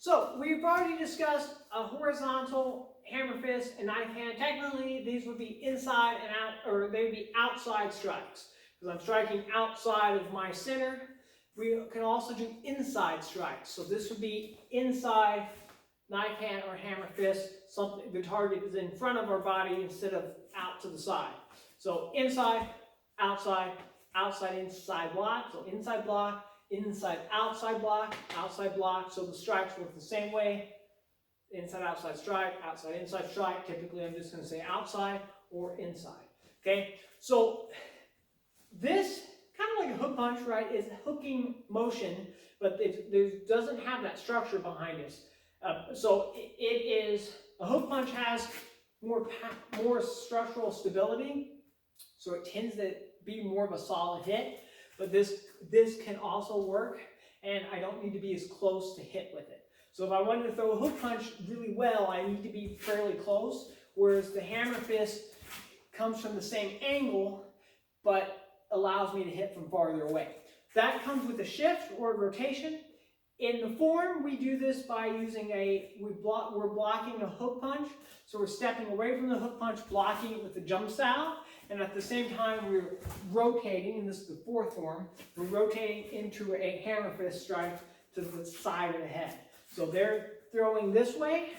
So we've already discussed a horizontal hammer fist and knife hand. Technically, these would be inside and out, or they'd be outside strikes because I'm striking outside of my center. We can also do inside strikes. So this would be inside knife hand or hammer fist. Something the target is in front of our body instead of out to the side. So inside, outside, outside, inside block. So inside block. Inside, outside block, outside block, so the strikes work the same way. Inside, outside strike, outside, inside strike. Typically, I'm just going to say outside or inside. Okay, so this, kind of like a hook punch, right, is hooking motion, but it doesn't have that structure behind it. So it is, a hook punch has more structural stability, so it tends to be more of a solid hit. But this can also work, and I don't need to be as close to hit with it. So if I wanted to throw a hook punch really well, I need to be fairly close, whereas the hammer fist comes from the same angle, but allows me to hit from farther away. That comes with a shift or a rotation. In the form, we do this by using we're blocking a hook punch, so we're stepping away from the hook punch, blocking it with the jump style, and at the same time we're rotating, and this is the fourth form, we're rotating into a hammer fist strike to the side of the head. So they're throwing this way,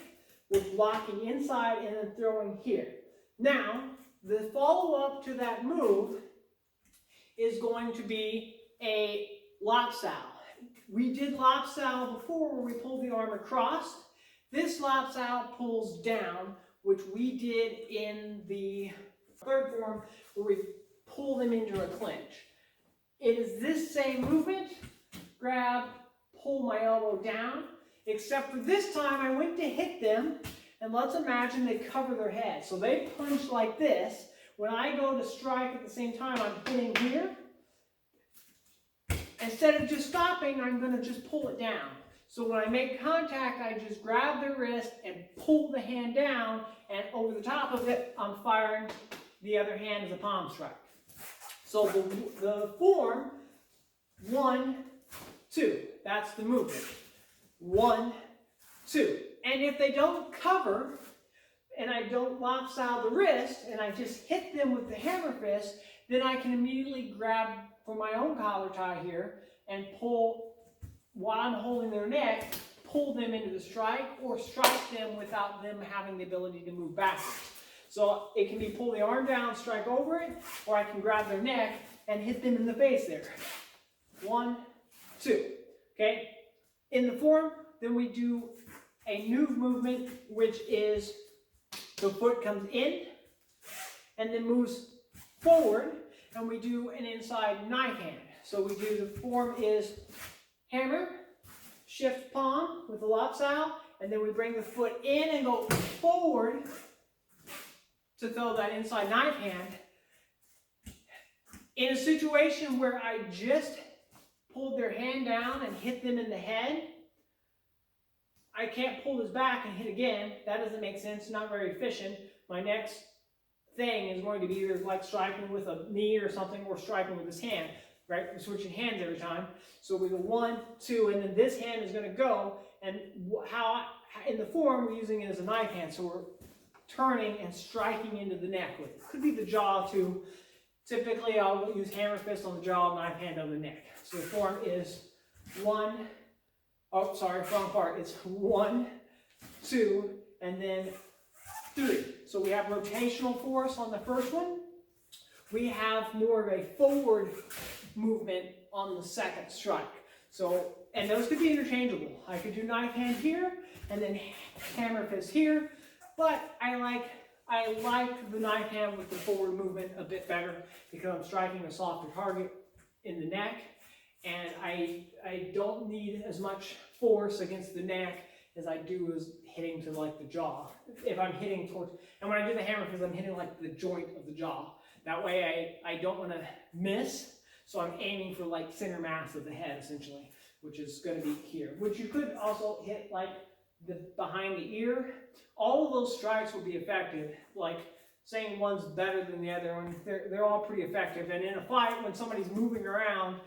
we're blocking inside and then throwing here. Now, the follow-up to that move is going to be a lopstyle. We did lopstyle before where we pulled the arm across. This lopstyle pulls down, which we did in the third form where we pull them into a clinch. It is this same movement, grab, pull my elbow down, except for this time I went to hit them, and let's imagine they cover their head. So they punch like this. When I go to strike at the same time, I'm hitting here. Instead of just stopping, I'm going to just pull it down. So when I make contact, I just grab the wrist and pull the hand down, and over the top of it, I'm firing the other hand as a palm strike. So the form, 1, 2, that's the movement. 1, 2. And if they don't cover, and I don't lopstyle the wrist, and I just hit them with the hammer fist, then I can immediately grab for my own collar tie here and pull, while I'm holding their neck, pull them into the strike or strike them without them having the ability to move backwards. So it can be pull the arm down, strike over it, or I can grab their neck and hit them in the face there. 1, 2. Okay? In the form, then we do a new movement, which is the foot comes in and then moves forward, and we do an inside knife hand. So we do, the form is hammer, shift palm with the lopstyle, and then we bring the foot in and go forward to throw that inside knife hand. In a situation where I just pulled their hand down and hit them in the head, I can't pull this back and hit again. That doesn't make sense, not very efficient. My next thing is going to be either like striking with a knee or something, or striking with this hand, right? We're switching hands every time. So we go 1, 2, and then this hand is going to go, and in the form we're using it as a knife hand, so we're turning and striking into the neck with it. Could be the jaw too. Typically I'll use hammer fist on the jaw, knife hand on the neck. So the form is 1, oh sorry, wrong part. It's 1, 2, and then 3. So we have rotational force on the first one. We have more of a forward movement on the second strike. So, and those could be interchangeable. I could do knife hand here and then hammer fist here, but I like the knife hand with the forward movement a bit better because I'm striking a softer target in the neck, and I don't need as much force against the neck as I do as hitting to like the jaw. If I'm hitting towards, and when I do the hammer fist, I'm hitting like the joint of the jaw. That way I don't want to miss, so I'm aiming for like center mass of the head essentially, which is going to be here. Which you could also hit like the behind the ear. All of those strikes will be effective. Like saying one's better than the other one, they're all pretty effective. And in a fight, when somebody's moving around,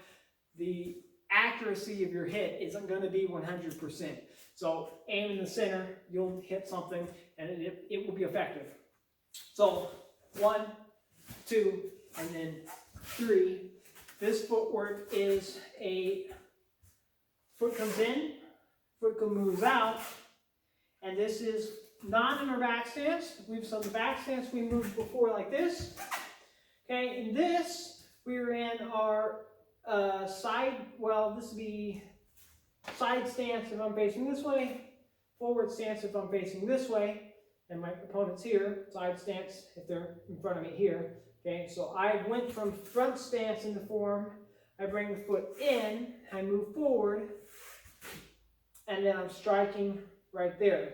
the accuracy of your hit isn't going to be 100%. So aim in the center, you'll hit something, and it will be effective. So 1, 2, and then 3. This footwork is a foot comes in, foot moves out, and this is not in our back stance. We've done the back stance we moved before like this. Okay, in this, we're in our side, well, this would be side stance if I'm facing this way, forward stance if I'm facing this way, and my opponent's here, side stance if they're in front of me here. Okay, so I went from front stance into form, I bring the foot in, I move forward, and then I'm striking right there.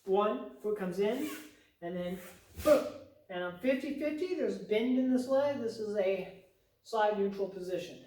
1, foot comes in, and then foot. And I'm 50-50, there's bend in this leg, this is a side neutral position.